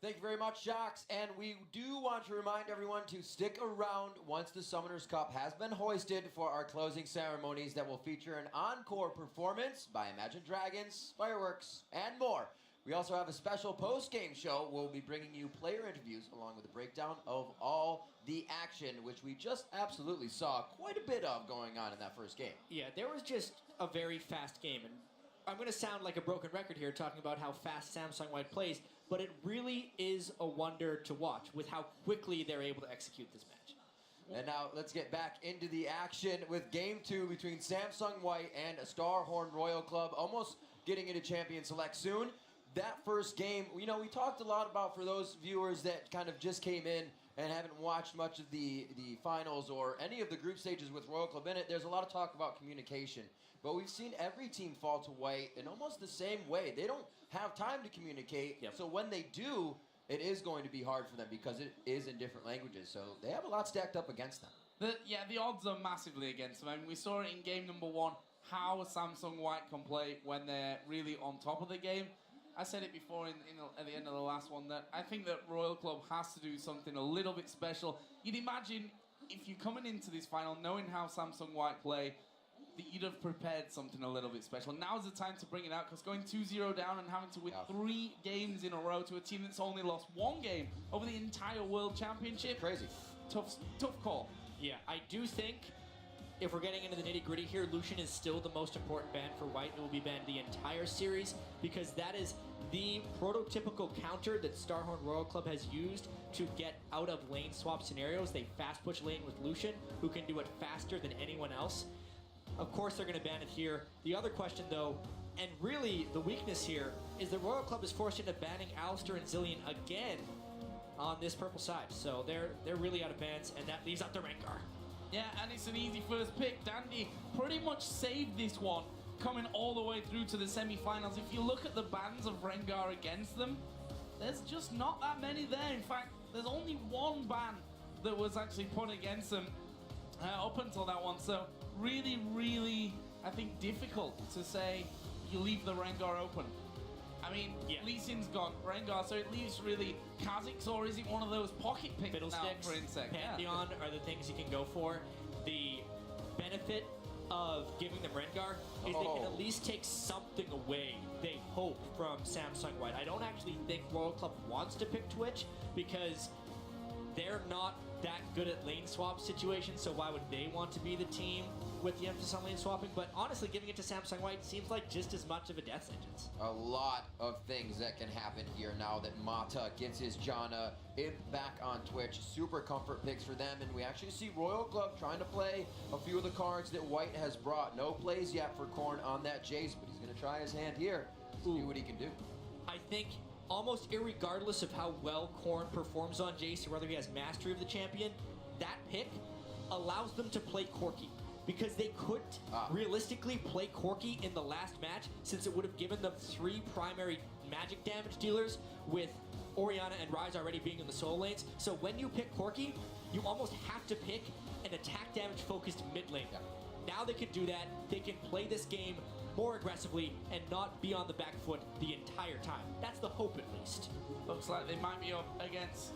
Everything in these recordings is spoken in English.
Thank you very much, Jocks. And we do want to remind everyone to stick around once the Summoners Cup has been hoisted for our closing ceremonies that will feature an encore performance by Imagine Dragons, fireworks, and more. We also have a special post-game show where we'll be bringing you player interviews along with a breakdown of all the action, which we just absolutely saw quite a bit of going on in that first game. Yeah, there was just a very fast game. And I'm going to sound like a broken record here talking about how fast Samsung White plays, but it really is a wonder to watch with how quickly they're able to execute this match. And now let's get back into the action with Game 2 between Samsung White and StarHorn Royal Club, almost getting into Champion Select soon. That first game, you know, we talked a lot about, for those viewers that kind of just came in and haven't watched much of the finals or any of the group stages with Royal Club in it, there's a lot of talk about communication. But we've seen every team fall to White in almost the same way. They don't have time to communicate, so when they do, it is going to be hard for them because it is in different languages. So they have a lot stacked up against them. The odds are massively against them. I mean, we saw it in game number 1, how Samsung White can play when they're really on top of the game. I said it before at the end of the last one that I think that Royal Club has to do something a little bit special. You'd imagine if you're coming into this final knowing how Samsung White play, that you'd have prepared something a little bit special. Now's the time to bring it out, because going 2-0 down and having to win 3 games in a row to a team that's only lost 1 game over the entire World Championship. Crazy. Tough call. Yeah, I do think if we're getting into the nitty-gritty here, Lucian is still the most important ban for White. It will be banned the entire series because that is the prototypical counter that StarHorn Royal Club has used to get out of lane swap scenarios. They fast push lane with Lucian, who can do it faster than anyone else. Of course, they're going to ban it here. The other question, though, and really the weakness here, is the Royal Club is forced into banning Alistair and Zillion again on this purple side. So they're really out of bans, and that leaves out the Rengar. Yeah, and it's an easy first pick. Dandy pretty much saved this one, coming all the way through to the semi-finals. If you look at the bans of Rengar against them, there's just not that many there. In fact, there's only 1 ban that was actually put against them up until that one. So really, I think difficult to say you leave the Rengar open. I mean, Lee Sin's gone, Rengar, so it leaves really Kha'Zix, or is it one of those pocket picks now for Insect? Pantheon are the things you can go for. The benefit of giving them Rengar is they can at least take something away, they hope, from Samsung White. I don't actually think Royal Club wants to pick Twitch because they're not that good at lane swap situations, so why would they want to be the team with the emphasis on lane swapping? But honestly, giving it to Samsung White seems like just as much of a death sentence. A lot of things that can happen here now that Mata gets his Janna back on Twitch. Super comfort picks for them, and we actually see Royal Club trying to play a few of the cards that White has brought. No plays yet for Korn on that Jace, but he's going to try his hand here, see what he can do. I think almost irregardless of how well Korn performs on Jace or whether he has mastery of the champion, that pick allows them to play Corki. Because they couldn't realistically play Corki in the last match, since it would have given them 3 primary magic damage dealers with Orianna and Ryze already being in the solo lanes. So when you pick Corki, you almost have to pick an attack damage focused mid lane. Now they can do that. They can play this game more aggressively and not be on the back foot the entire time. That's the hope, at least. Looks like they might be up against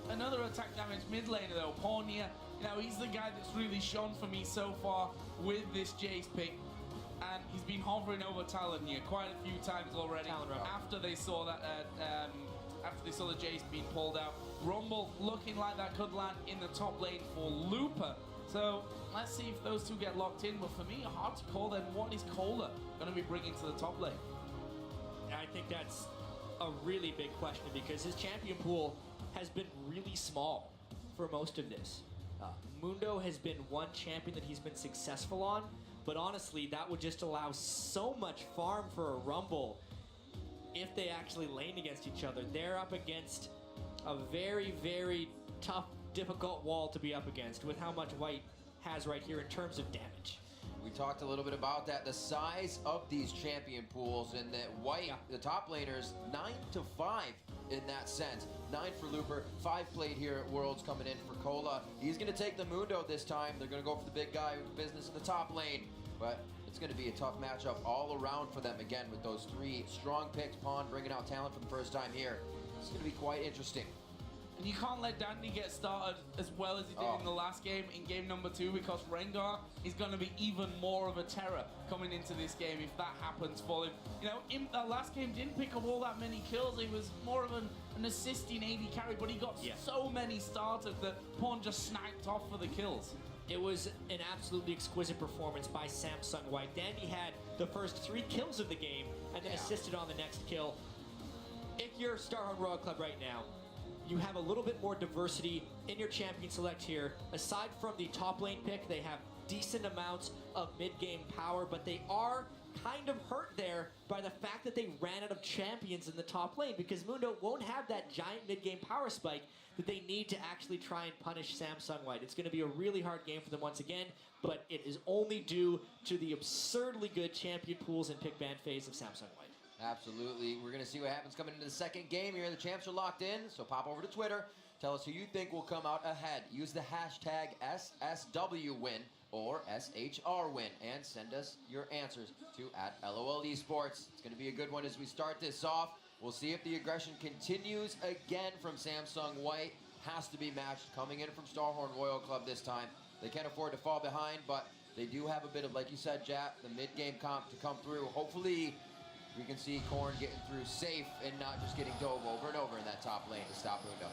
another attack damage mid laner though, Pornia. You know, he's the guy that's really shone for me so far with this Jace pick. And he's been hovering over Talon quite a few times already after they saw that after they saw the Jace being pulled out. Rumble looking like that could land in the top lane for Looper. So let's see if those two get locked in. But for me, hard to call then. What is Kohler going to be bringing to the top lane? I think that's a really big question because his champion pool has been really small for most of this. Mundo has been one champion that he's been successful on, but honestly, that would just allow so much farm for a Rumble if they actually lane against each other. They're up against a very tough, difficult wall to be up against with how much White has right here in terms of damage. We talked a little bit about that, the size of these champion pools, and that White, the top laners, 9-5 in that sense. 9 for Looper, 5 played here at Worlds coming in for Kola. He's going to take the Mundo this time. They're going to go for the big guy with business in the top lane, but it's going to be a tough matchup all around for them again with those 3 strong picks. Pawn bringing out talent for the first time here It's going to be quite interesting. And you can't let Dandy get started as well as he did in the last game, in game number 2, because Rengar is going to be even more of a terror coming into this game if that happens for him. You know, in that last game didn't pick up all that many kills. He was more of an assisting AD carry, but he got so many starters that Pawn just sniped off for the kills. It was an absolutely exquisite performance by Samsung White. Dandy had the first 3 kills of the game and then assisted on the next kill. If you're StarHorn Royal Club right now, you have a little bit more diversity in your champion select here. Aside from the top lane pick, they have decent amounts of mid-game power, but they are kind of hurt there by the fact that they ran out of champions in the top lane, because Mundo won't have that giant mid-game power spike that they need to actually try and punish Samsung White. It's going to be a really hard game for them once again, but it is only due to the absurdly good champion pools and pick ban phase of Samsung White. Absolutely. We're going to see what happens coming into the second game here. The champs are locked in, so pop over to Twitter. Tell us who you think will come out ahead. Use the hashtag SSWWin or SHRWin and send us your answers to @LOLesports. It's going to be a good one as we start this off. We'll see if the aggression continues again from Samsung White. Has to be matched coming in from StarHorn Royal Club this time. They can't afford to fall behind, but they do have a bit of, like you said, Jap, the mid-game comp to come through. Hopefully, we can see Corn getting through safe and not just getting dove over and over in that top lane to stop Mundo.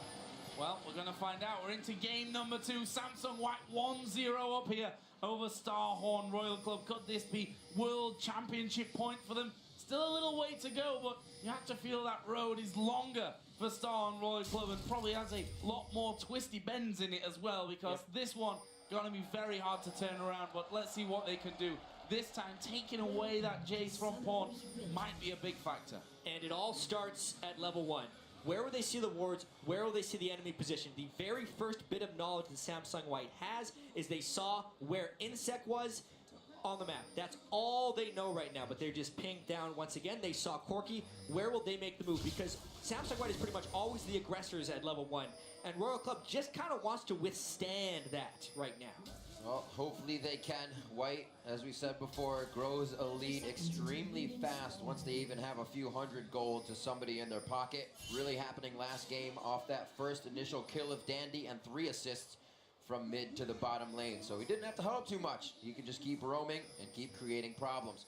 Well, we're going to find out. We're into game number 2. Samsung White 1-0 up here over StarHorn Royal Club. Could this be World Championship point for them? Still a little way to go, but you have to feel that road is longer for StarHorn Royal Club and probably has a lot more twisty bends in it as well, because this one going to be very hard to turn around, but let's see what they can do. This time, taking away that Jace from Pawn might be a big factor. And it all starts at level 1. Where will they see the wards? Where will they see the enemy position? The very first bit of knowledge that Samsung White has is they saw where Insec was on the map. That's all they know right now, but they're just pinged down once again. They saw Corki. Where will they make the move? Because Samsung White is pretty much always the aggressors at level 1, and Royal Club just kind of wants to withstand that right now. Well, hopefully they can. White, as we said before, grows a lead extremely fast once they even have a few hundred gold to somebody in their pocket. Really happening last game off that first initial kill of Dandy and 3 assists from mid to the bottom lane. So he didn't have to help too much. He could just keep roaming and keep creating problems.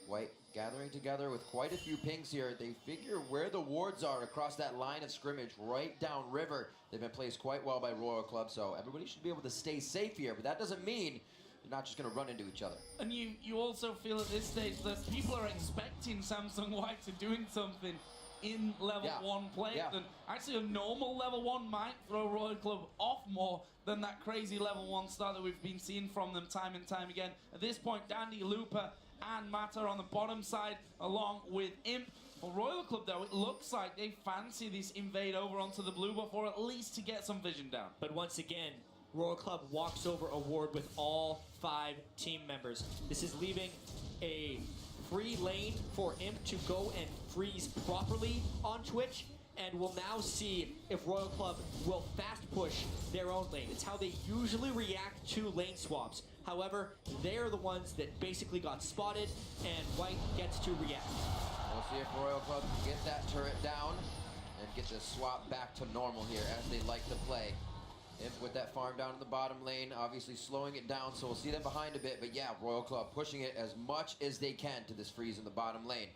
White gathering together with quite a few pings here. They figure where the wards are across that line of scrimmage right down river. They've been placed quite well by Royal Club, so everybody should be able to stay safe here, but that doesn't mean they're not just going to run into each other. And you also feel at this stage that people are expecting Samsung White to doing something in level 1 play. And actually a normal level 1 might throw Royal Club off more than that crazy level 1 start that we've been seeing from them time and time again. At this point, Dandy, Looper, and Mata on the bottom side, along with Imp. For Royal Club, though, it looks like they fancy this invade over onto the blue buff, or at least to get some vision down. But once again, Royal Club walks over a ward with all 5 team members. This is leaving a free lane for Imp to go and freeze properly on Twitch, and we'll now see if Royal Club will fast push their own lane. It's how they usually react to lane swaps. However, they're the ones that basically got spotted, and White gets to react. We'll see if Royal Club can get that turret down and get the swap back to normal here as they like to play. Imp with that farm down in the bottom lane, obviously slowing it down, so we'll see them behind a bit. But yeah, Royal Club pushing it as much as they can to this freeze in the bottom lane.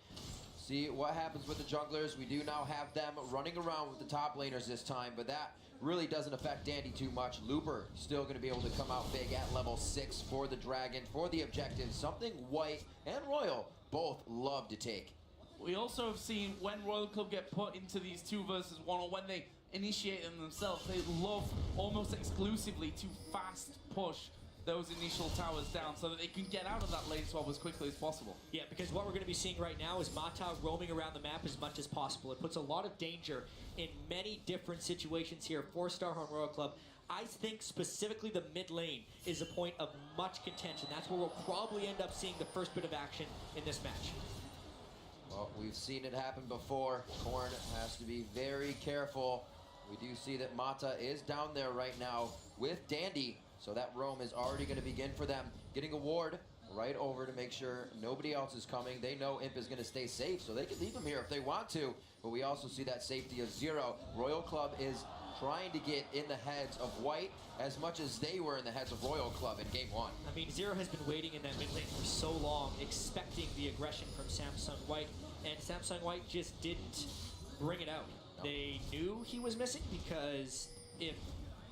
See what happens with the junglers. We do now have them running around with the top laners this time, but that really doesn't affect Dandy too much. Looper still going to be able to come out big at level 6 for the Dragon, for the objective, something White and Royal both love to take. We also have seen when Royal Club get put into these 2 versus 1, or when they initiate them themselves, they love almost exclusively to fast push those initial towers down so that they can get out of that lane swap as quickly as possible. Yeah, because what we're going to be seeing right now is Mata roaming around the map as much as possible. It puts a lot of danger in many different situations here for StarHorn Royal Club. I think specifically the mid lane is a point of much contention. That's where we'll probably end up seeing the first bit of action in this match. Well, we've seen it happen before. Korn has to be very careful. We do see that Mata is down there right now with Dandy, so that roam is already going to begin for them. Getting a ward right over to make sure nobody else is coming. They know Imp is going to stay safe, so they can leave him here if they want to. But we also see that safety of Zero. Royal Club is trying to get in the heads of White as much as they were in the heads of Royal Club in game 1. I mean, Zero has been waiting in that mid lane for so long, expecting the aggression from Samsung White, and Samsung White just didn't bring it out. No. They knew he was missing because if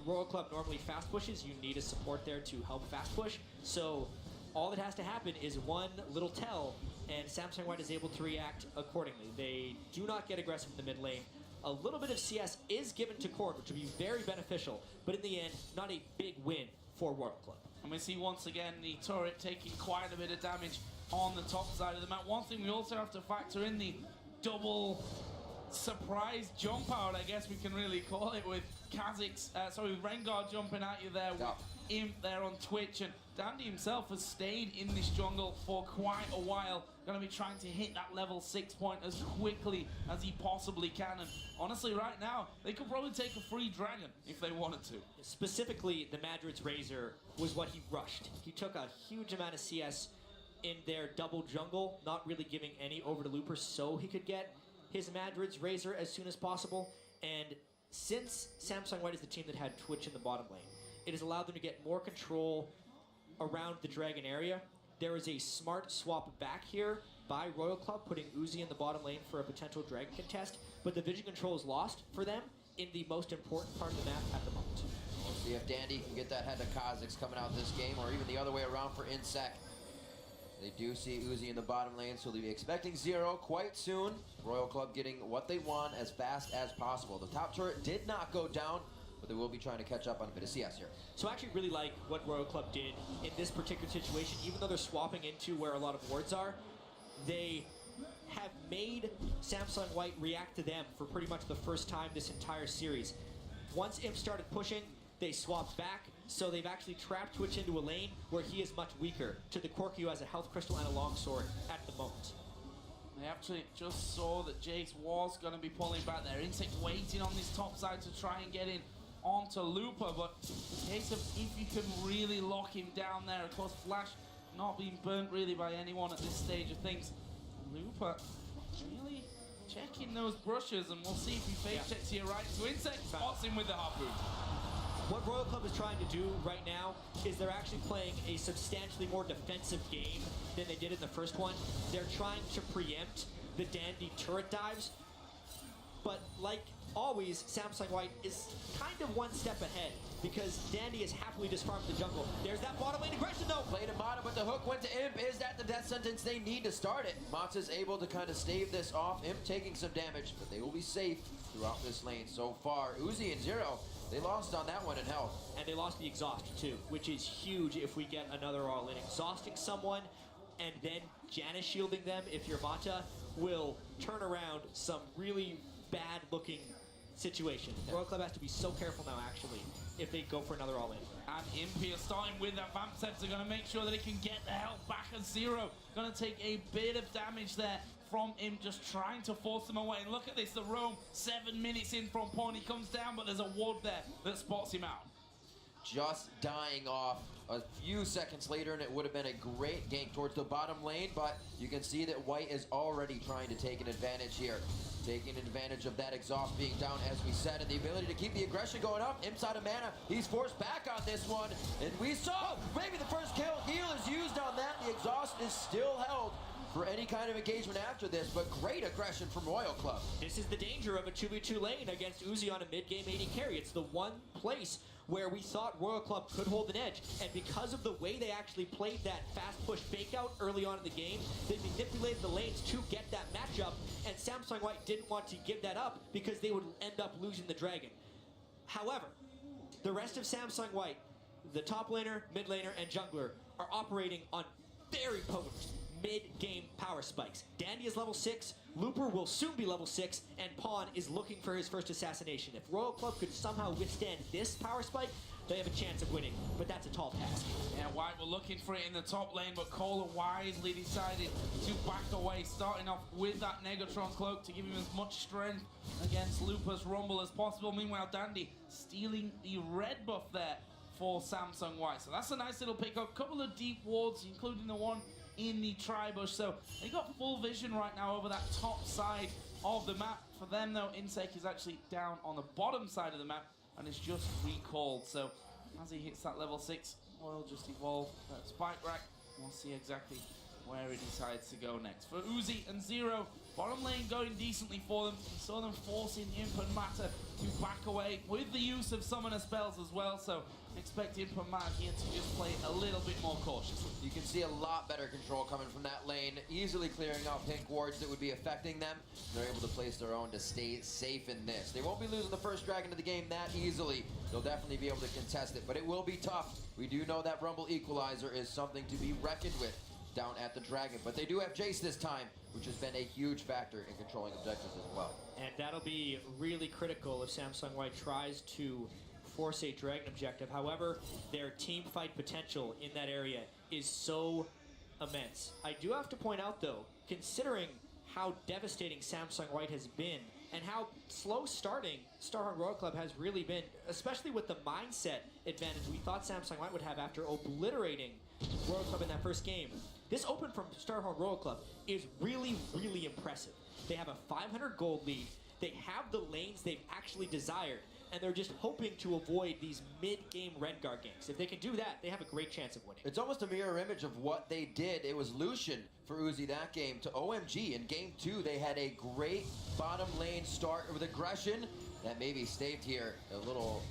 Royal Club normally fast pushes, you need a support there to help fast push. So all that has to happen is one little tell, and Samsung White is able to react accordingly. They do not get aggressive in the mid lane. A little bit of CS is given to Korn, which would be very beneficial, but in the end, not a big win for Royal Club. And we see once again the turret taking quite a bit of damage on the top side of the map. One thing we also have to factor in, the double surprise jump out, I guess we can really call it, with Rengar jumping at you there with Imp there on Twitch, and Dandy himself has stayed in this jungle for quite a while. Going to be trying to hit that level 6 point as quickly as he possibly can, and honestly right now they could probably take a free dragon if they wanted to. Specifically, the Madrid's Razor was what he rushed. He took a huge amount of CS in their double jungle, not really giving any over to Looper so he could get his Madrid's Razor as soon as possible. And since Samsung White is the team that had Twitch in the bottom lane, it has allowed them to get more control around the Dragon area. There is a smart swap back here by Royal Club, putting Uzi in the bottom lane for a potential Dragon contest, but the vision control is lost for them in the most important part of the map at the moment. We'll see if Dandy can get that head of Kha'Zix coming out this game, or even the other way around for Insec. They do see Uzi in the bottom lane, so they'll be expecting Zero quite soon. Royal Club getting what they want as fast as possible. The top turret did not go down, but they will be trying to catch up on a bit of CS here. So I actually really like what Royal Club did in this particular situation. Even though they're swapping into where a lot of wards are, they have made Samsung White react to them for pretty much the first time this entire series. Once Imp started pushing, they swapped back, so they've actually trapped Twitch into a lane where he is much weaker to the Corki, who has a health crystal and a longsword at the moment. They actually just saw that Jace was going to be pulling back there. Insect waiting on this top side to try and get in onto Looper, but in case of if you can really lock him down there, of course Flash not being burnt really by anyone at this stage of things. Looper really checking those brushes, and we'll see if he fake checks here right. So Insect spots him with the harpoon. What Royal Club is trying to do right now is they're actually playing a substantially more defensive game than they did in the first one. They're trying to preempt the Dandy turret dives, but like always, Samsung White is kind of one step ahead because Dandy has happily just farmed the jungle. There's that bottom lane aggression though. Played him bottom, but the hook went to Imp. Is that the death sentence they need to start it? Matza's able to kind of stave this off. Imp taking some damage, but they will be safe throughout this lane so far. Uzi and Zero, they lost on that one in health. And they lost the exhaust too, which is huge if we get another all-in. Exhausting someone and then Janus shielding them, if you're Mata, will turn around some really bad-looking situation. Royal Club has to be so careful now, actually, if they go for another all-in. And Impia starting with that Vamp Steps are going to make sure that he can get the health back at 0. Going to take a bit of damage there from him, just trying to force him away. And look at this, the roam, 7 minutes in from pawn. He comes down, but there's a ward there that spots him out. Just dying off a few seconds later, and it would have been a great gank towards the bottom lane, but you can see that White is already trying to take an advantage here. Taking advantage of that exhaust being down, as we said, and the ability to keep the aggression going up. Inside of mana, he's forced back on this one, and we saw maybe the first kill. Heal is used on that. The exhaust is still held for any kind of engagement after this, but great aggression from Royal Club. This is the danger of a 2v2 lane against Uzi on a mid-game AD carry. It's the one place where we thought Royal Club could hold an edge, and because of the way they actually played that fast push fake out early on in the game, they manipulated the lanes to get that matchup, and Samsung White didn't want to give that up because they would end up losing the dragon. However, the rest of Samsung White, the top laner, mid laner, and jungler, are operating on very potent mid-game power spikes. Dandy is level 6, Looper will soon be level 6, and Pawn is looking for his first assassination. If Royal Club could somehow withstand this power spike, they have a chance of winning, but that's a tall task. Yeah, White were looking for it in the top lane, but Kohler wisely decided to back away, starting off with that Negatron cloak to give him as much strength against Looper's Rumble as possible. Meanwhile, Dandy stealing the red buff there for Samsung White. So that's a nice little pickup. Couple of deep wards, including the one in the tri-bush. So they got full vision right now over that top side of the map. For them, though, Insec is actually down on the bottom side of the map and is just recalled. So as he hits that level 6, Royal just evolve that spike rack. We'll see exactly where he decides to go next. For Uzi and Zero, bottom lane going decently for them. We saw them forcing Imp and Matter to back away with the use of summoner spells as well. So expect Imp and Matter here to just play a little bit more cautiously. You can see a lot better control coming from that lane, easily clearing out pink wards that would be affecting them. They're able to place their own to stay safe in this. They won't be losing the first dragon of the game that easily. They'll definitely be able to contest it, but it will be tough. We do know that Rumble Equalizer is something to be reckoned with down at the Dragon, but they do have Jace this time, which has been a huge factor in controlling objectives as well. And that'll be really critical if Samsung White tries to force a Dragon objective. However, their team fight potential in that area is so immense. I do have to point out, though, considering how devastating Samsung White has been and how slow starting StarHorn Royal Club has really been, especially with the mindset advantage we thought Samsung White would have after obliterating Royal Club in that first game. This open from StarHorn Royal Club is really, really impressive. They have a 500 gold lead, they have the lanes they've actually desired, and they're just hoping to avoid these mid-game Rengar ganks. If they can do that, they have a great chance of winning. It's almost a mirror image of what they did. It was Lucian for Uzi that game to OMG. In game 2, they had a great bottom lane start with aggression that maybe staved here. A little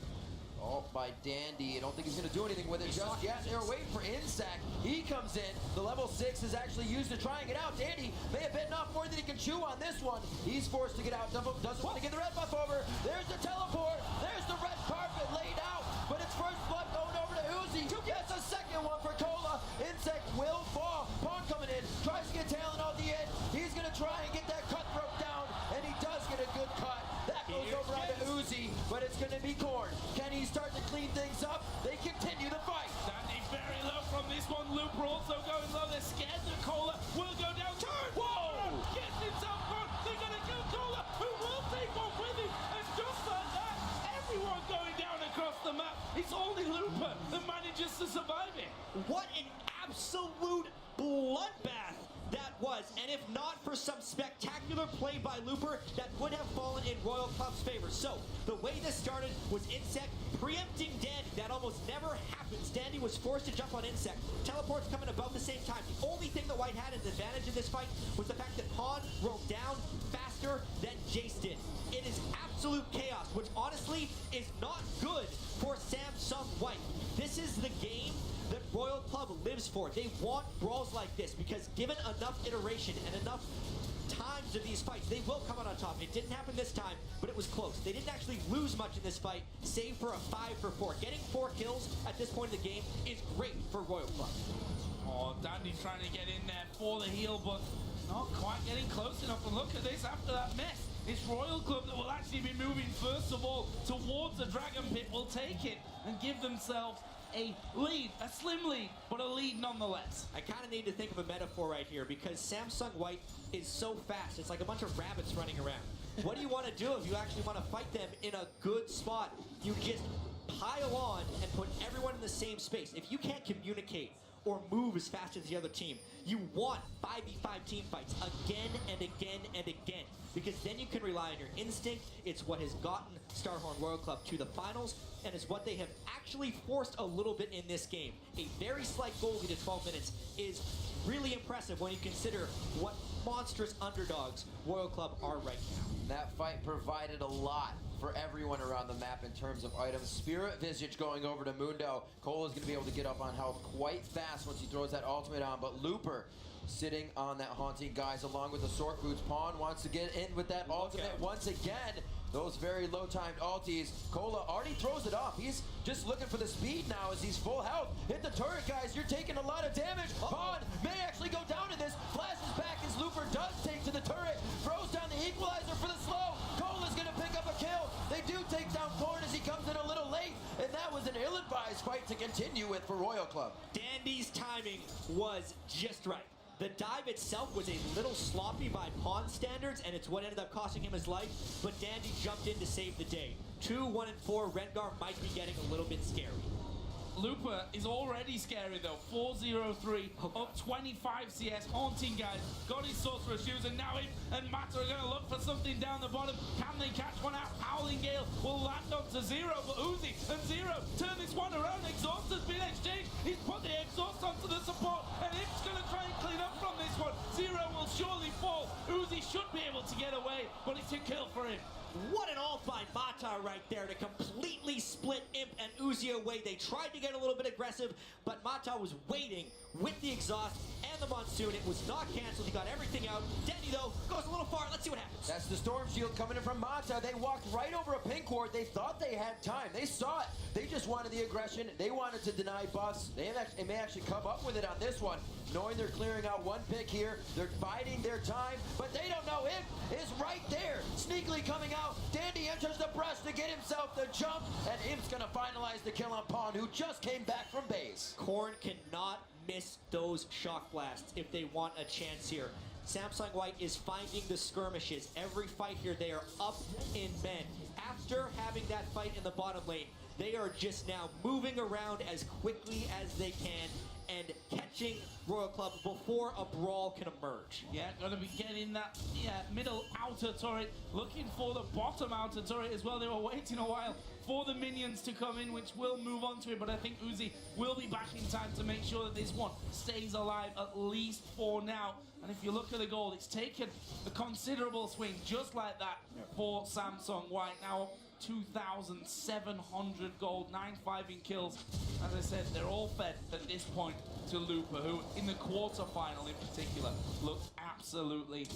ult by Dandy. I don't think he's going to do anything with it just yet. They're waiting for Insec. He comes in. The level 6 is actually used to trying it out. Dandy may have bitten off more than he can chew on this one. He's forced to get out. Doesn't want to get the red buff over. There's the teleport. There's the red carpet laid out. But it's first blood going over to Uzi. Gets a second one for Cola. Insec will fall. Pawn coming in. Tries to get Talon on the end. He's going to try and get that cutthroat down. And he does get a good cut. That goes over onto Uzi. But it's going to be Korn. Can he start to clean things up? They continue the fight. Dandy very low from this one. Looper also going low. They're scared that Cola will go down. Turn! Whoa! Gets himself caught. They're going to kill Cola, who will take one with him. And just like that, everyone going down across the map. It's only Looper that manages to survive it. What an absolute bloodbath that was, and if not for some spectacular play by Looper, that would have fallen in Royal Club's favor. So, the way this started was Insec preempting Dandy. That almost never happens. Dandy was forced to jump on Insec. Teleports coming about the same time. The only thing that White had as an advantage in this fight was the fact that Pawn rolled down faster than Jace did. It is absolute chaos, which honestly is not good for Samsung White. This is the game that Royal Club lives for. They want brawls like this because given enough iteration and enough times of these fights, they will come out on top. It didn't happen this time, but it was close. They didn't actually lose much in this fight, save for a 5-for-4. Getting 4 kills at this point in the game is great for Royal Club. Oh, Dandy's trying to get in there for the heal, but not quite getting close enough. And look at this, after that mess, it's Royal Club that will actually be moving first of all towards the Dragon Pit, will take it and give themselves a lead, a slim lead, but a lead nonetheless. I kind of need to think of a metaphor right here because Samsung White is so fast. It's like a bunch of rabbits running around. What do you want to do if you actually want to fight them in a good spot? You just pile on and put everyone in the same space. If you can't communicate or move as fast as the other team, you want 5v5 team fights again and again and again, because then you can rely on your instinct. It's what has gotten StarHorn Royal Club to the finals, and it's what they have actually forced a little bit in this game. A very slight goal lead at 12 minutes is really impressive when you consider what monstrous underdogs Royal Club are right now. That fight provided a lot for everyone around the map in terms of items. Spirit Visage going over to Mundo. Cole is going to be able to get up on health quite fast once he throws that ultimate on, but Looper sitting on that Haunting Guys along with the Sword Boots. Pawn wants to get in with that ultimate once again. Those very low-timed ulties. Cola already throws it off. He's just looking for the speed now as he's full health. Hit the turret, guys. You're taking a lot of damage. Pawn may actually go down in this. Flashes back as Looper does take to the turret. Throws down the equalizer for the slow. Cola's going to pick up a kill. They do take down Korn as he comes in a little late. And that was an ill-advised fight to continue with for Royal Club. Dandy's timing was just right. The dive itself was a little sloppy by Pawn standards, and it's what ended up costing him his life, but Dandy jumped in to save the day. 2, 1, and 4, Rengar might be getting a little bit scary. Looper is already scary though. 4-0-3, up 25 CS. Haunting guys, got his sorcerer shoes, and now him and Mata are going to look for something down the bottom. Can they catch one out? Howling Gale will land onto Zero, but Uzi and Zero turn this one around. Exhaust has been exchanged. He's put the exhaust onto the support, and Imp's going to try and clean up from this one. Zero will surely fall. Uzi should be able to get away, but it's a kill for him. What an ult by Mata right there to completely split Imp and Uzi away. They tried to get a little bit aggressive, but Mata was waiting with the exhaust and the Monsoon. It was not canceled. He got everything out. Denny, though, goes a little far. Let's see what happens. That's the Storm Shield coming in from Mata. They walked right over a pink ward. They thought they had time. They saw it. They just wanted the aggression. They wanted to deny buffs. They may actually come up with it on this one, knowing they're clearing out one pick here. They're biding their time, but they don't know Imp is right there. Sneakily coming out. Dandy enters the brush to get himself the jump, and Imp's going to finalize the kill on Pawn, who just came back from base. Korn cannot miss those shock blasts if they want a chance here. Samsung White is finding the skirmishes. Every fight here, they are up in men. After having that fight in the bottom lane, they are just now moving around as quickly as they can and catching Royal Club before a brawl can emerge. Yeah, gonna be getting that middle outer turret, looking for the bottom outer turret as well. They were waiting a while for the minions to come in, which will move on to it, but I think Uzi will be back in time to make sure that this one stays alive, at least for now. And if you look at the gold, it's taken a considerable swing just like that for Samsung White. Now 2,700 gold, 9-5 in kills. As I said, they're all fed at this point to Looper, who in the quarterfinal in particular looked absolutely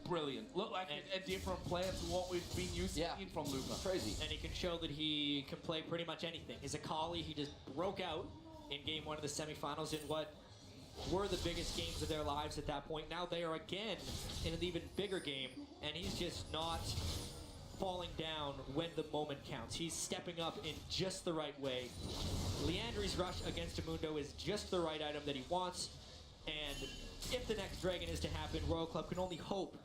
brilliant. Looked like a different player to what we've been used to seeing from Looper. Crazy. And he can show that he can play pretty much anything. His Akali, he just broke out in game one of the semifinals in what were the biggest games of their lives at that point. Now they are again in an even bigger game, and he's just not falling down when the moment counts. He's stepping up in just the right way. Leandri's rush against Amundo is just the right item that he wants, and if the next Dragon is to happen, Royal Club can only hope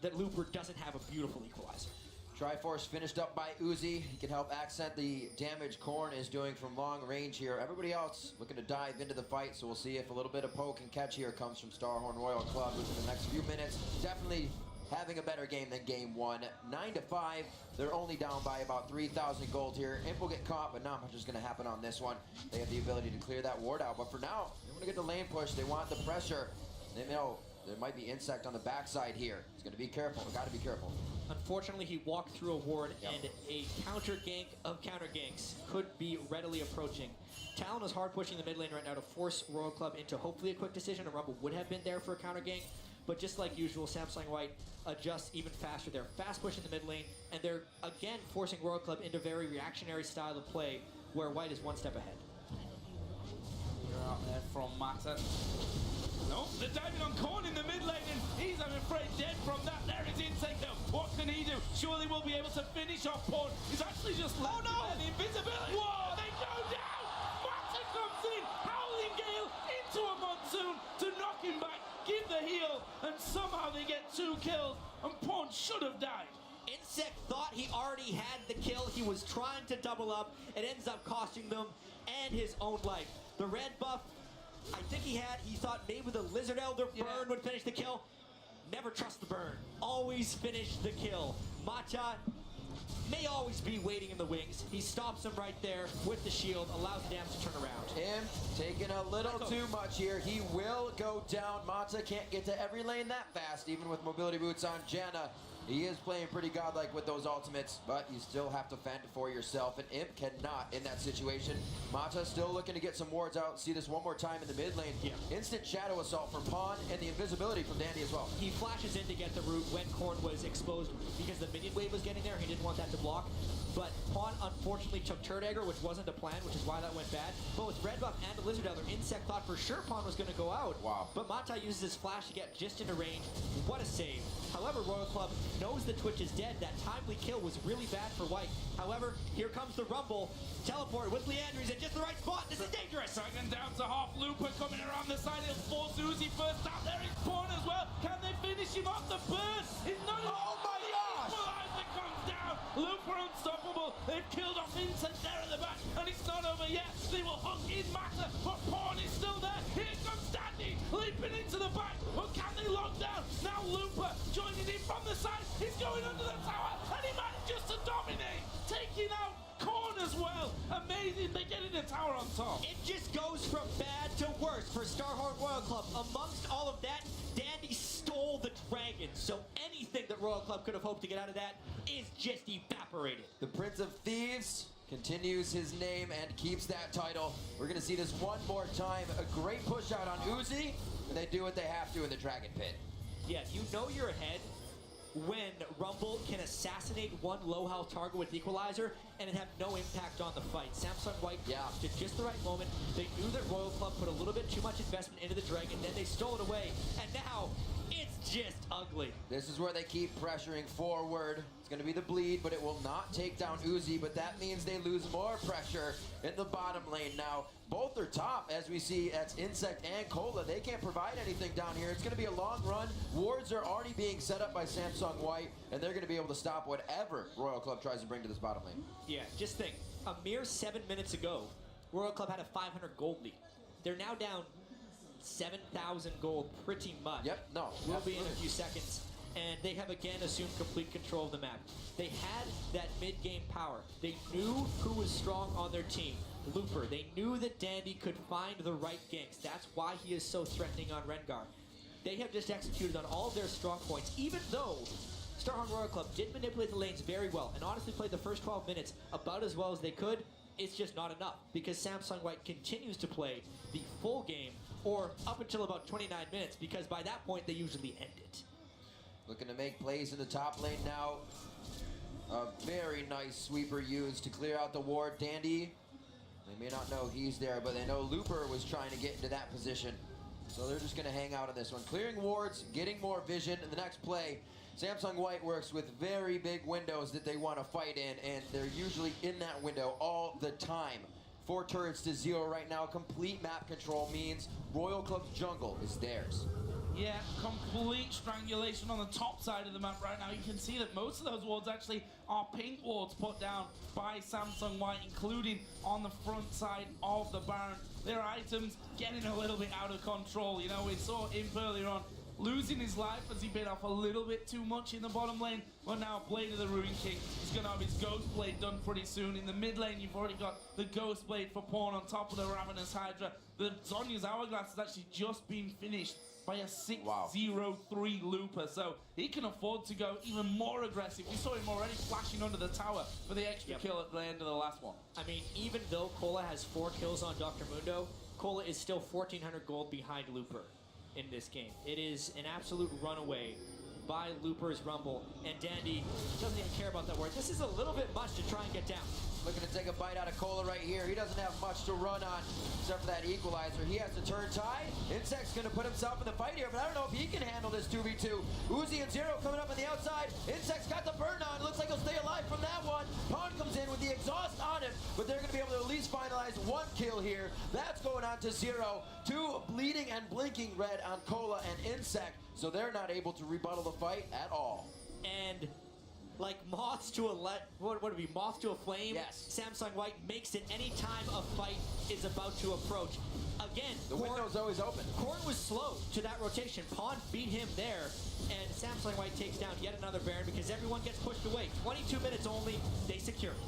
that Looper doesn't have a beautiful equalizer. Triforce finished up by Uzi. He can help accent the damage Korn is doing from long range here. Everybody else looking to dive into the fight, so we'll see if a little bit of poke and catch here comes from StarHorn Royal Club within the next few minutes. Definitely having a better game than game one. 9-5. They're only down by about 3,000 gold here. Imp will get caught, but not much is going to happen on this one. They have the ability to clear that ward out, but for now, they want to get the lane push. They want the pressure. They know there might be Insect on the backside here. He's going to be careful. Got to be careful. Unfortunately, he walked through a ward, and a counter gank of counter ganks could be readily approaching. Talon is hard pushing the mid lane right now to force Royal Club into hopefully a quick decision. A Rumble would have been there for a counter gank, but just like usual, Samsung White adjusts even faster. They're fast pushing the mid lane, and they're again forcing Royal Club into very reactionary style of play, where White is one step ahead. You're out there from Mata. No, they're diving on Korn in the mid lane, and he's, I'm afraid, dead from that. There is Insect, though. What can he do? Surely we'll be able to finish off Pawn. He's actually just left the invisibility. Whoa, they go down! Mata comes in, Howling Gale into a Monsoon to knock him back, give the heal, and somehow they get 2 kills, and Pawn should have died. Insect thought he already had the kill. He was trying to double up. It ends up costing them and his own life. The red buff, I think he thought maybe the Lizard Elder burn would finish the kill. Never trust the burn. Always finish the kill. Mata may always be waiting in the wings. He stops him right there with the shield, allows the damage to turn around. Him taking a little too much here. He will go down. Mata can't get to every lane that fast, even with mobility boots on Janna. He is playing pretty godlike with those ultimates, but you still have to fend for yourself, and Imp cannot in that situation. Mata still looking to get some wards out. See this one more time in the mid lane. Instant shadow assault from Pawn, and the invisibility from Dandy as well. He flashes in to get the root when Korn was exposed because the minion wave was getting there. He didn't want that to block. But Pawn unfortunately took Turd Dagger, which wasn't a plan, which is why that went bad. But with Red Buff and the Lizard Elder, Insect thought for sure Pawn was going to go out. Wow. But Mata uses his flash to get just into range. What a save. However, Royal Club knows the Twitch is dead. That timely kill was really bad for White. However, here comes the Rumble. Teleport with Leandri's in just the right spot. This is dangerous. Second down to half. Looper coming around the side. He'll force Uzi first out. There is Pawn as well. Can they finish him off? The burn is not. Oh my gosh! Equalizer comes down. Looper unstoppable. They've killed off Insect there at the back, and it's not over yet. They will hook in Matter, but Pawn is still there. Here comes Dandy, leaping into the back, but can they lock down? Now Looper joining in from the side. He's going under the tower, and he manages to dominate, taking out Korn as well. Amazing, they're getting the tower on top. It just goes from bad to worse for StarHorn Royal Club. Amongst all of that, Dandy stole the dragon, so anything that Royal Club could have hoped to get out of that is just evaporated. The Prince of Thieves continues his name and keeps that title. We're going to see this one more time. A great push out on Uzi, and they do what they have to in the Dragon Pit. Yeah, you know you're ahead when Rumble can assassinate one low health target with Equalizer and it have no impact on the fight. Samsung White blocked at just the right moment. They knew that Royal Club put a little bit too much investment into the Dragon, then they stole it away, and now it's just ugly. This is where they keep pressuring forward. It's going to be the bleed, but it will not take down Uzi, but that means they lose more pressure in the bottom lane. Now, both are top, as we see. That's Insect and Cola. They can't provide anything down here. It's going to be a long run. Wards are already being set up by Samsung White, and they're going to be able to stop whatever Royal Club tries to bring to this bottom lane. Yeah, just think, a mere 7 minutes ago, Royal Club had a 500 gold lead. They're now down 7,000 gold, pretty much. Yep, no. We'll be in a few seconds. And they have again assumed complete control of the map. They had that mid-game power. They knew who was strong on their team. Looper. They knew that Dandy could find the right ganks. That's why he is so threatening on Rengar. They have just executed on all of their strong points, even though StarHorn Royal Club did manipulate the lanes very well and honestly played the first 12 minutes about as well as they could. It's just not enough because Samsung White continues to play the full game, or up until about 29 minutes, because by that point they usually end it. Looking to make plays in the top lane now. A very nice sweeper used to clear out the ward. Dandy, they may not know he's there, but they know Looper was trying to get into that position. So they're just going to hang out on this one. Clearing wards, getting more vision. In the next play, Samsung White works with very big windows that they want to fight in, and they're usually in that window all the time. 4 turrets to 0 right now. Complete map control means Royal Club's jungle is theirs. Yeah, complete strangulation on the top side of the map right now. You can see that most of those wards actually are pink wards put down by Samsung White, including on the front side of the Baron. Their items getting a little bit out of control. You know, we saw Imp earlier on losing his life as he bit off a little bit too much in the bottom lane. But now Blade of the Ruin King is going to have his Ghost Blade done pretty soon. In the mid lane, you've already got the Ghost Blade for Pawn on top of the Ravenous Hydra. The Zhonya's Hourglass has actually just been finished by a 6-0-3 Looper, so he can afford to go even more aggressive. We saw him already flashing under the tower for the extra kill at the end of the last one. I mean, even though Cola has 4 kills on Dr. Mundo, Cola is still 1,400 gold behind Looper in this game. It is an absolute runaway by Looper's Rumble, and Dandy doesn't even care about that word. This is a little bit much to try and get down. Looking to take a bite out of Cola right here. He doesn't have much to run on except for that equalizer. He has to turn tide. Insect's going to put himself in the fight here, but I don't know if he can handle this 2v2. Uzi and Zero coming up on the outside. Insect's got the burn on. Looks like he'll stay alive from that one. Pawn comes in with the exhaust on him, but they're going to be able to at least finalize 1 kill here. That's going on to Zero. 2 bleeding and blinking red on Cola and Insect, so they're not able to rebuttal the fight at all. And like moths to a what would it be? Moth to a flame. Yes. Samsung White makes it any time a fight is about to approach. Again, The window's always open. Korn was slow to that rotation. Pawn beat him there, and Samsung White takes down yet another Baron because everyone gets pushed away. 22 minutes only, they secure it.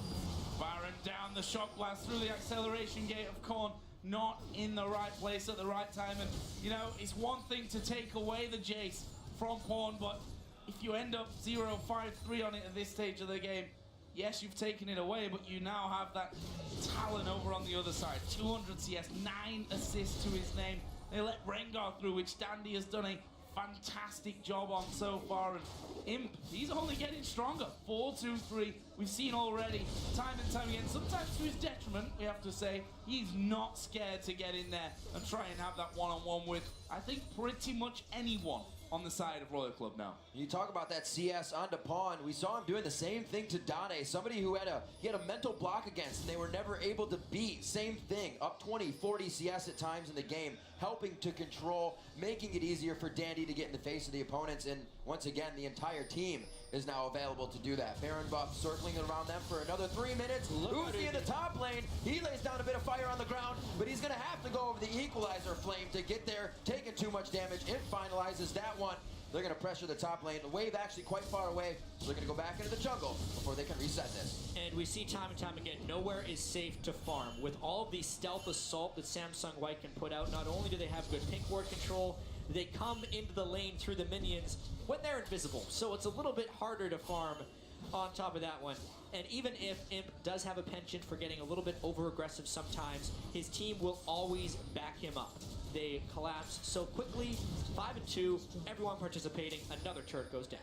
Baron down the shock blast through the acceleration gate of Korn. Not in the right place at the right time. And, you know, it's one thing to take away the Jace from Pawn, but if you end up 0-5-3 on it at this stage of the game, yes, you've taken it away, but you now have that Talon over on the other side. 200 CS, 9 assists to his name. They let Rengar through, which Dandy has done a fantastic job on so far. And Imp, he's only getting stronger. 4-2-3. We've seen already, time and time again, sometimes to his detriment, we have to say, he's not scared to get in there and try and have that one-on-one with, I think, pretty much anyone on the side of Royal Club now. You talk about that CS onto Pawn. We saw him doing the same thing to Dane, somebody who had he had a mental block against, and they were never able to beat. Same thing, up 20, 40 CS at times in the game, helping to control, making it easier for Dandy to get in the face of the opponents, and once again, the entire team is now available to do that. Baron buff circling around them for another 3 minutes. Uzi in the top lane. He lays down a bit of fire on the ground, but he's going to have to go over the equalizer flame to get there, taking too much damage. It finalizes that one. They're going to pressure the top lane. The wave actually quite far away, so they're going to go back into the jungle before they can reset this. And we see time and time again, nowhere is safe to farm. With all of the stealth assault that Samsung White can put out, not only do they have good pink ward control, they come into the lane through the minions when they're invisible. So it's a little bit harder to farm on top of that one. And even if Imp does have a penchant for getting a little bit over-aggressive sometimes, his team will always back him up. They collapse so quickly, 5-2, everyone participating, another turret goes down.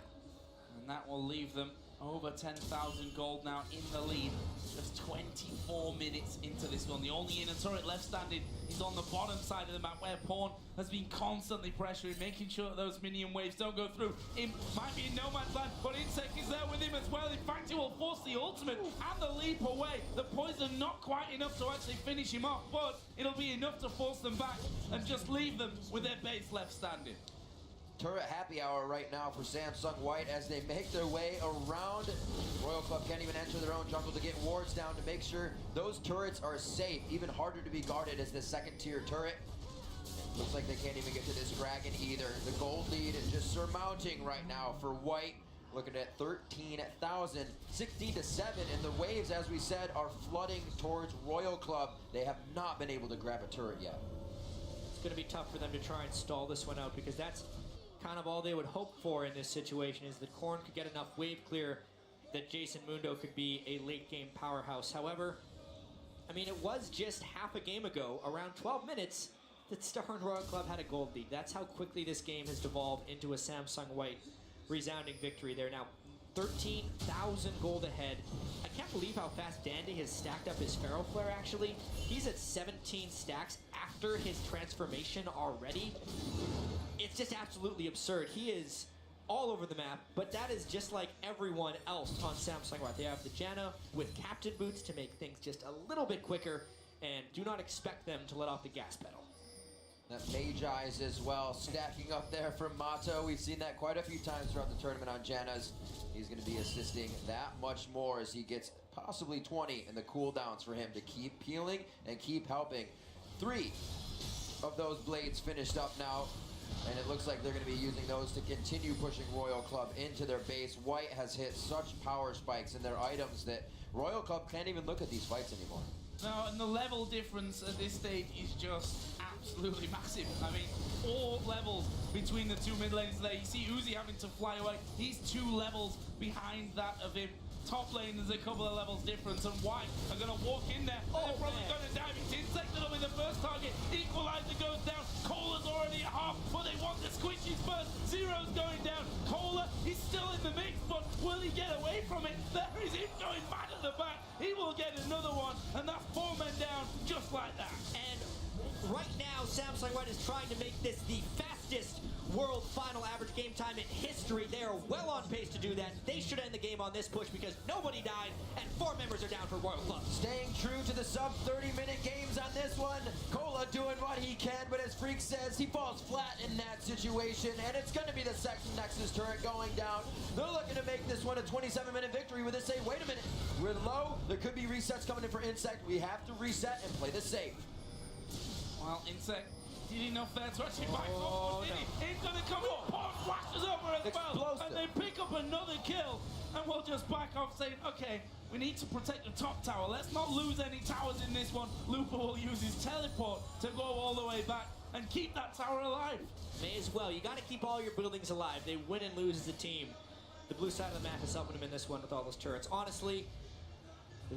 And that will leave them over 10,000 gold now in the lead. Just 24 minutes into this one. The only inner turret left standing is on the bottom side of the map where Pawn has been constantly pressuring, making sure that those minion waves don't go through. It might be in no man's land, but Insect is there with him as well. In fact, he will force the ultimate and the leap away. The poison not quite enough to actually finish him off, but it'll be enough to force them back and just leave them with their base left standing. Turret happy hour right now for Samsung White as they make their way around. Royal Club can't even enter their own jungle to get wards down to make sure those turrets are safe. Even harder to be guarded as the second tier turret. Looks like they can't even get to this dragon either. The gold lead is just surmounting right now for White. Looking at 13,000, 16-7, and the waves, as we said, are flooding towards Royal Club. They have not been able to grab a turret yet. It's going to be tough for them to try and stall this one out because that's kind of all they would hope for in this situation is that Korn could get enough wave clear that Jason Mundo could be a late game powerhouse. However, I mean, it was just half a game ago, around 12 minutes, that StarHorn Royal Club had a gold lead. That's how quickly this game has devolved into a Samsung White resounding victory. They're now 13,000 gold ahead. I can't believe how fast Dandy has stacked up his Pharaoh Flare, actually. He's at 17 stacks after his transformation already. It's just absolutely absurd. He is all over the map, but that is just like everyone else on Samsung White. They have the Janna with Captain Boots to make things just a little bit quicker, and do not expect them to let off the gas pedal. That Mage Eyes as well, stacking up there from Mato. We've seen that quite a few times throughout the tournament on Janna's. He's going to be assisting that much more as he gets possibly 20 in the cooldowns for him to keep peeling and keep helping. 3 of those blades finished up now, and it looks like they're going to be using those to continue pushing Royal Club into their base. White has hit such power spikes in their items that Royal Club can't even look at these fights anymore. No, and the level difference at this stage is just absolutely massive. I mean, all levels between the two mid lanes there. You see Uzi having to fly away. He's 2 levels behind that of him. Top lane, there's a couple of levels difference, and White are going to walk in there. Oh, they're probably going to dive into Insected with the first target. Equalizer goes down. Cola's already at half, but they want the squishies first. Zero's going down. Cola, he's still in the mix, but will he get away from it? There is him going mad at the back. He will get another one, and that's 4 men down just like that. And right now, Samsung White is trying to make this the fastest world final average game time in history. They are well on pace to do that. They should end the game on this push because nobody died, and 4 members are down for Royal Club. Staying true to the sub 30-minute games on this one. Cola doing what he can, but as Freak says, he falls flat in that situation, and it's going to be the second Nexus turret going down. They're looking to make this one a 27-minute victory with this say, wait a minute, we're low. There could be resets coming in for Insect. We have to reset and play this safe. Well, Insect did enough there to actually back Oh, off. no. He's going to come in, Pawn flashes over as well, Explosive. and they pick up another kill, and we'll just back off saying, okay, we need to protect the top tower. Let's not lose any towers in this one. Lupa will use his teleport to go all the way back and keep that tower alive. May as well. You got to keep all your buildings alive. They win and lose as a team. The blue side of the map is helping them in this one with all those turrets. Honestly,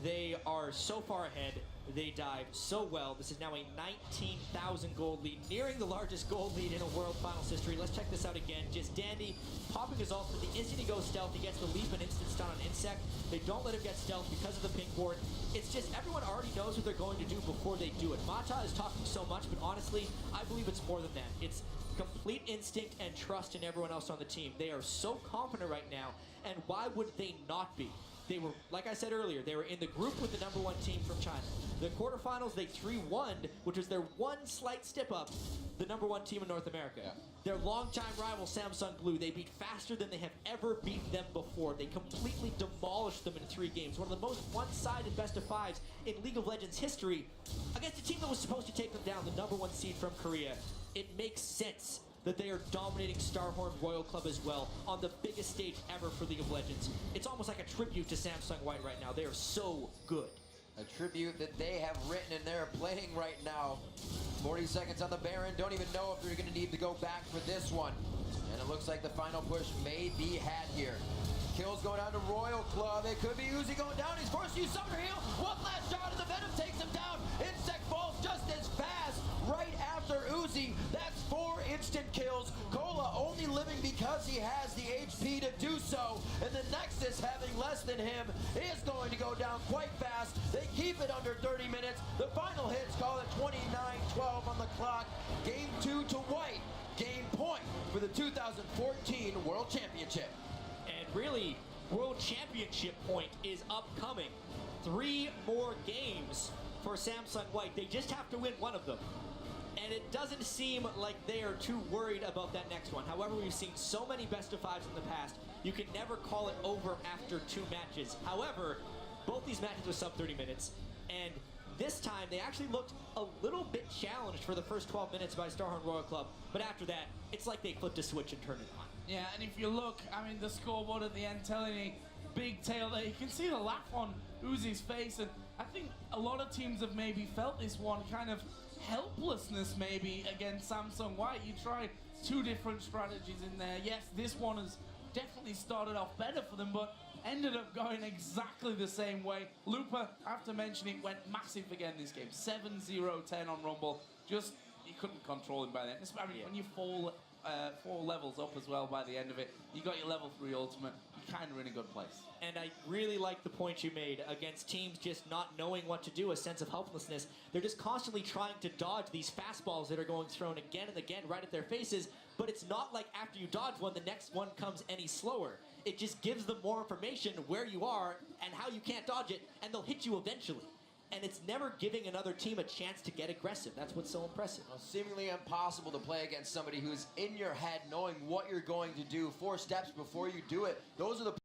they are so far ahead. They dive so well. This is now a 19,000 gold lead, nearing the largest gold lead in a World Finals history. Let's check this out again. Just Dandy popping his ult, but the instant he goes stealth, he gets the leap and instant stun on Insect. They don't let him get stealth because of the pink ward. It's just everyone already knows what they're going to do before they do it. Mata is talking so much, but honestly, I believe it's more than that. It's complete instinct and trust in everyone else on the team. They are so confident right now, and why would they not be? They were, like I said earlier, they were in the group with the #1 team from China. The quarterfinals, they 3-1'd, which was their one slight step up, the #1 team in North America. Yeah. Their longtime rival, Samsung Blue, they beat faster than they have ever beaten them before. They completely demolished them in 3 games. One of the most one-sided best-of-5s in League of Legends history against a team that was supposed to take them down, the #1 seed from Korea. It makes sense that they are dominating StarHorn Royal Club as well on the biggest stage ever for League of Legends. It's almost like a tribute to Samsung White right now. They are so good. A tribute that they have written and they're playing right now. 40 seconds on the Baron. Don't even know if they're going to need to go back for this one. And it looks like the final push may be had here. Kills going down to Royal Club. It could be Uzi going down. He's forced to use Summoner Heal. One last shot and the Venom takes him down. Insect falls just as fast right after Uzi. That's 4 instant kills. Cola only living because he has the HP to do so. And the Nexus, having less than him, is going to go down quite fast. They keep it under 30 minutes. The final hits call it 29-12 on the clock. Game 2 to White. Game point for the 2014 World Championship. And really, World Championship point is upcoming. 3 more games for Samsung White. They just have to win one of them. And it doesn't seem like they are too worried about that next one. However, we've seen so many best-of-5s in the past, you can never call it over after 2 matches. However, both these matches were sub 30 minutes, and this time they actually looked a little bit challenged for the first 12 minutes by StarHorn Royal Club, but after that, it's like they flipped a switch and turned it on. Yeah, and if you look, I mean, the scoreboard at the end telling you big tail there. You can see the laugh on Uzi's face, and I think a lot of teams have maybe felt this one kind of helplessness maybe against Samsung White. You try 2 different strategies in there. Yes, this one has definitely started off better for them, but ended up going exactly the same way. Looper, I have to mention, it went massive again this game. 7-0-10 on Rumble. Just, you couldn't control him by then. I mean, when you fall 4 levels up as well by the end of it, you got your level 3 ultimate, you're kind of in a good place. And I really like the point you made against teams just not knowing what to do, a sense of helplessness. They're just constantly trying to dodge these fastballs that are going thrown again and again right at their faces, but it's not like after you dodge one, the next one comes any slower. It just gives them more information where you are and how you can't dodge it, and they'll hit you eventually. And it's never giving another team a chance to get aggressive. That's what's so impressive. Well, seemingly impossible to play against somebody who's in your head, knowing what you're going to do 4 steps before you do it. Those are the